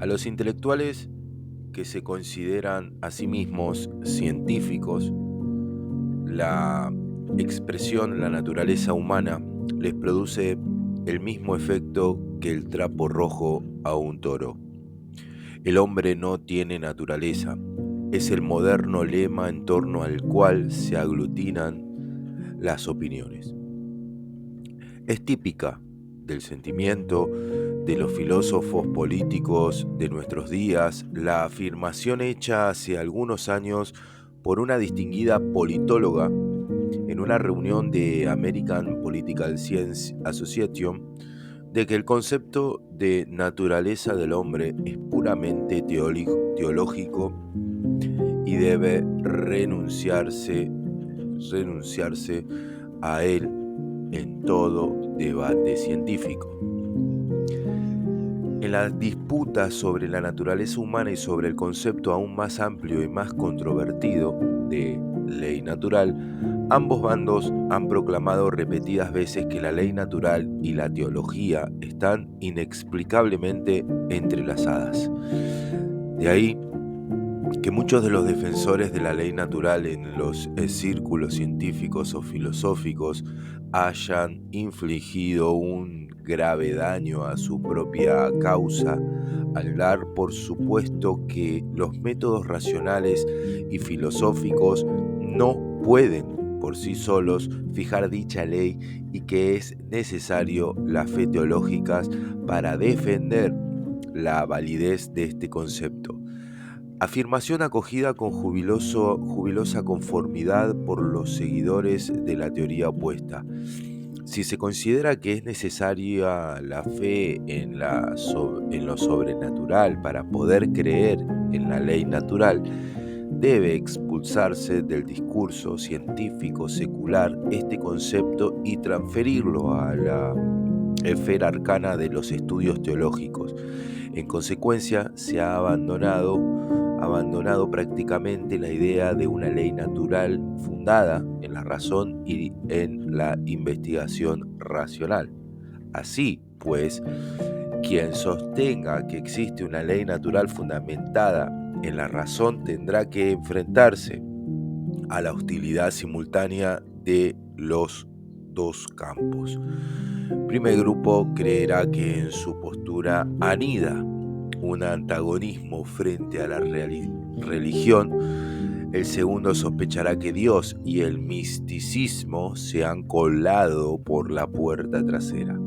los intelectuales que se consideran a sí mismos científicos, la expresión, la naturaleza humana, les produce el mismo efecto que el trapo rojo a un toro. El hombre no tiene naturaleza. Es el moderno lema en torno al cual se aglutinan las opiniones. Es típica del sentimiento de los filósofos políticos de nuestros días la afirmación hecha hace algunos años por una distinguida politóloga en una reunión de American Political Science Association de que el concepto de naturaleza del hombre es puramente teológico y debe renunciarse a él en todo debate científico. En la disputa sobre la naturaleza humana y sobre el concepto aún más amplio y más controvertido de ley natural, ambos bandos han proclamado repetidas veces que la ley natural y la teología están inexplicablemente entrelazadas. De ahí que muchos de los defensores de la ley natural en los círculos científicos o filosóficos hayan infligido un grave daño a su propia causa al dar por supuesto que los métodos racionales y filosóficos no pueden por sí solos fijar dicha ley y que es necesario la fe teológica para defender la validez de este concepto. Afirmación acogida con jubilosa conformidad por los seguidores de la teoría opuesta. Si se considera que es necesaria la fe en lo sobrenatural para poder creer en la ley natural, debe expulsarse del discurso científico secular este concepto y transferirlo a la esfera arcana de los estudios teológicos. En consecuencia, se ha abandonado prácticamente la idea de una ley natural fundada en la razón y en la investigación racional. Así pues, quien sostenga que existe una ley natural fundamentada en la razón tendrá que enfrentarse a la hostilidad simultánea de los dos campos. Primer grupo creerá que en su postura anida un antagonismo frente a la religión. El segundo sospechará que Dios y el misticismo se han colado por la puerta trasera.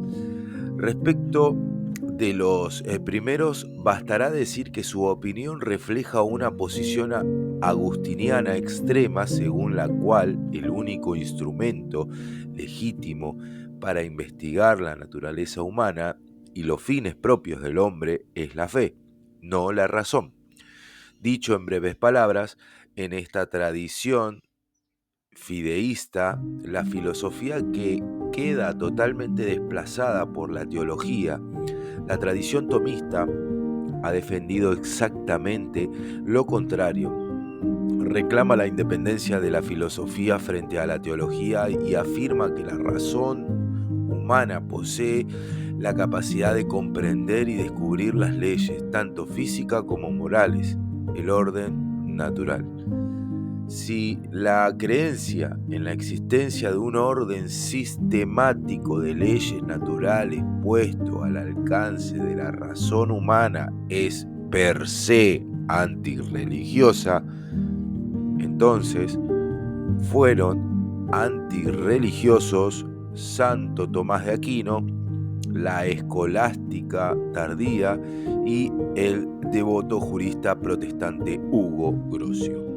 Respecto de los primeros, bastará decir que su opinión refleja una posición agustiniana extrema según la cual el único instrumento legítimo para investigar la naturaleza humana y los fines propios del hombre es la fe, no la razón. Dicho en breves palabras, en esta tradición fideísta, la filosofía que queda totalmente desplazada por la teología, la tradición tomista ha defendido exactamente lo contrario. Reclama la independencia de la filosofía frente a la teología y afirma que la razón humana posee la capacidad de comprender y descubrir las leyes, tanto físicas como morales, el orden natural. Si la creencia en la existencia de un orden sistemático de leyes naturales puesto al alcance de la razón humana es per se antirreligiosa, entonces fueron antirreligiosos Santo Tomás de Aquino, la escolástica tardía y el devoto jurista protestante Hugo Grocio.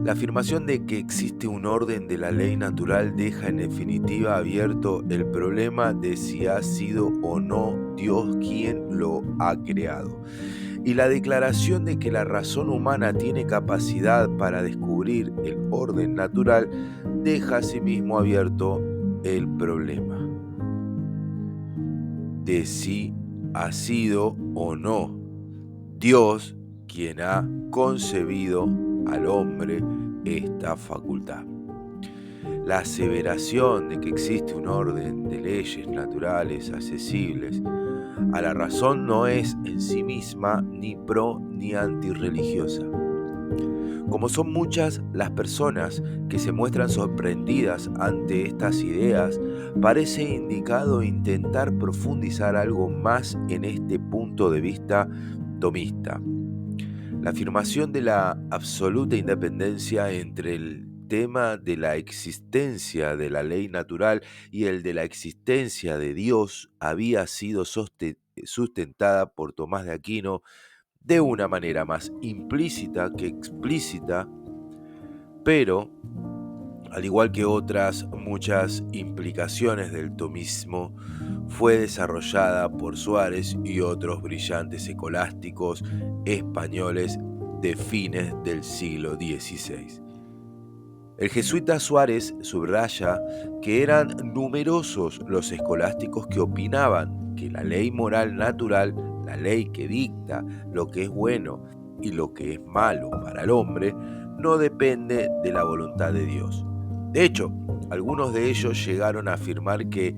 La afirmación de que existe un orden de la ley natural deja en definitiva abierto el problema de si ha sido o no Dios quien lo ha creado. Y la declaración de que la razón humana tiene capacidad para descubrir el orden natural deja asimismo abierto el problema de si ha sido o no Dios quien ha concebido al hombre esta facultad. La aseveración de que existe un orden de leyes naturales accesibles a la razón no es en sí misma ni pro ni antirreligiosa. Como son muchas las personas que se muestran sorprendidas ante estas ideas, parece indicado intentar profundizar algo más en este punto de vista tomista. La afirmación de la absoluta independencia entre el tema de la existencia de la ley natural y el de la existencia de Dios había sido sustentada por Tomás de Aquino de una manera más implícita que explícita, pero, al igual que otras muchas implicaciones del tomismo, fue desarrollada por Suárez y otros brillantes escolásticos españoles de fines del siglo XVI. El jesuita Suárez subraya que eran numerosos los escolásticos que opinaban que la ley moral natural, la ley que dicta lo que es bueno y lo que es malo para el hombre, no depende de la voluntad de Dios. De hecho, algunos de ellos llegaron a afirmar que,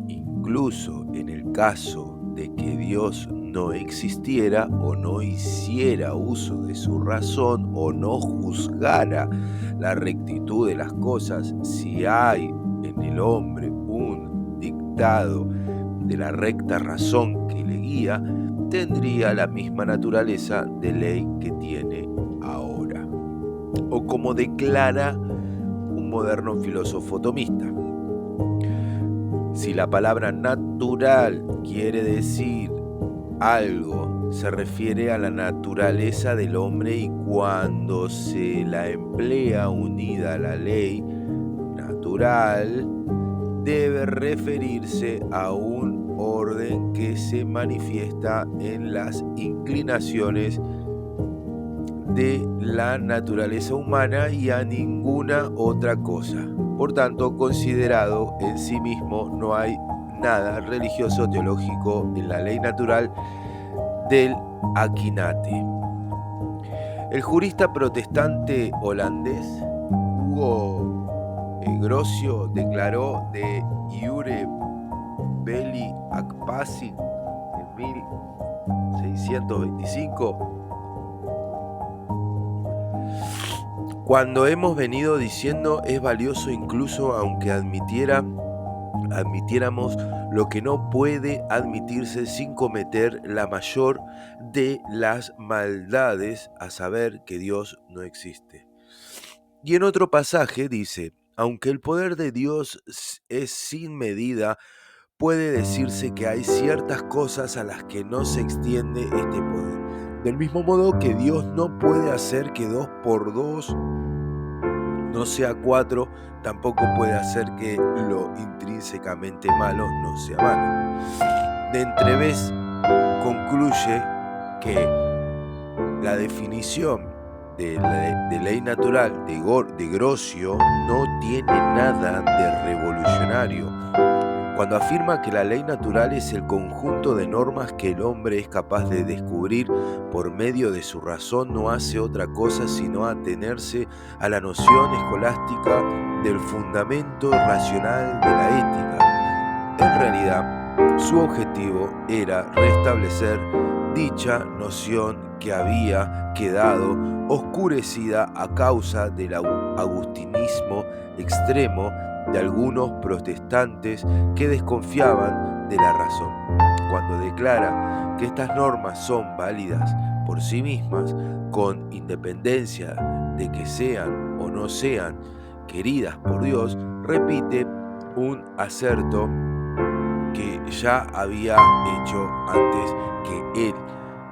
incluso en el caso de que Dios no existiera o no hiciera uso de su razón o no juzgara la rectitud de las cosas, si hay en el hombre un dictado de la recta razón que le guía, tendría la misma naturaleza de ley que tiene ahora. O como declara un moderno filósofo tomista: si la palabra natural quiere decir algo, se refiere a la naturaleza del hombre, y cuando se la emplea unida a la ley natural, debe referirse a un orden que se manifiesta en las inclinaciones de la naturaleza humana y a ninguna otra cosa. Por tanto, considerado en sí mismo, no hay nada religioso o teológico en la ley natural del Akinate. El jurista protestante holandés Hugo Grocio declaró de iure belli ac paci en 1625: cuando hemos venido diciendo es valioso incluso aunque admitiéramos lo que no puede admitirse sin cometer la mayor de las maldades, a saber que Dios no existe. Y en otro pasaje dice: aunque el poder de Dios es sin medida, puede decirse que hay ciertas cosas a las que no se extiende este poder. Del mismo modo que Dios no puede hacer que 2 por 2 no sea 4, tampoco puede hacer que lo intrínsecamente malo no sea malo. De entrevés concluye que la definición de ley natural de Grocio no tiene nada de revolucionario. Cuando afirma que la ley natural es el conjunto de normas que el hombre es capaz de descubrir por medio de su razón, no hace otra cosa sino atenerse a la noción escolástica del fundamento racional de la ética. En realidad, su objetivo era restablecer dicha noción que había quedado oscurecida a causa del agustinismo extremo de algunos protestantes que desconfiaban de la razón. Cuando declara que estas normas son válidas por sí mismas, con independencia de que sean o no sean queridas por Dios, repite un aserto que ya había hecho antes que él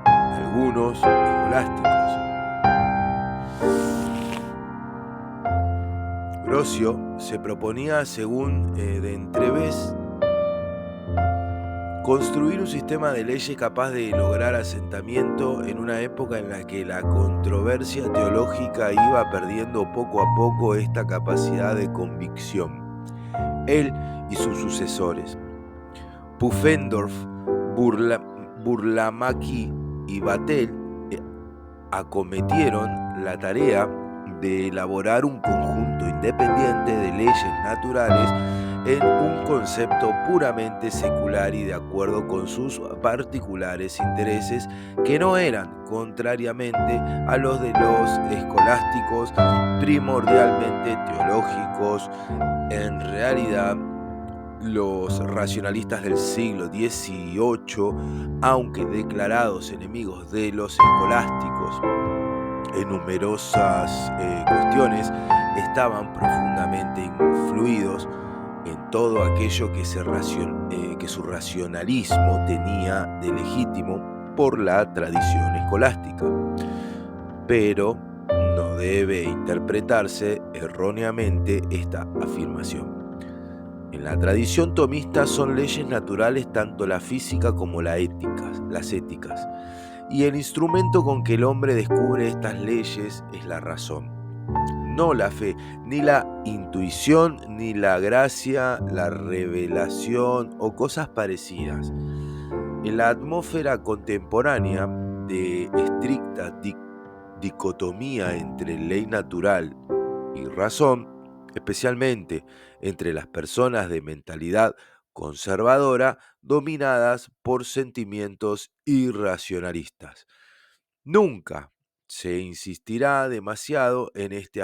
algunos escolásticos. Grocio se proponía, según de entrevés, construir un sistema de leyes capaz de lograr asentamiento en una época en la que la controversia teológica iba perdiendo poco a poco esta capacidad de convicción. Él y sus sucesores, Pufendorf, Burlamaqui y Vattel, acometieron la tarea de elaborar un conjunto independiente de leyes naturales en un concepto puramente secular y de acuerdo con sus particulares intereses, que no eran, contrariamente a los de los escolásticos, primordialmente teológicos. En realidad, los racionalistas del siglo XVIII, aunque declarados enemigos de los escolásticos en numerosas cuestiones, estaban profundamente influidos en todo aquello que su racionalismo tenía de legítimo por la tradición escolástica. Pero no debe interpretarse erróneamente esta afirmación. En la tradición tomista son leyes naturales tanto la física como las éticas, y el instrumento con que el hombre descubre estas leyes es la razón, no la fe, ni la intuición, ni la gracia, la revelación o cosas parecidas. En la atmósfera contemporánea de estricta dicotomía entre ley natural y razón, especialmente entre las personas de mentalidad conservadora dominadas por sentimientos irracionalistas. Nunca se insistirá demasiado en este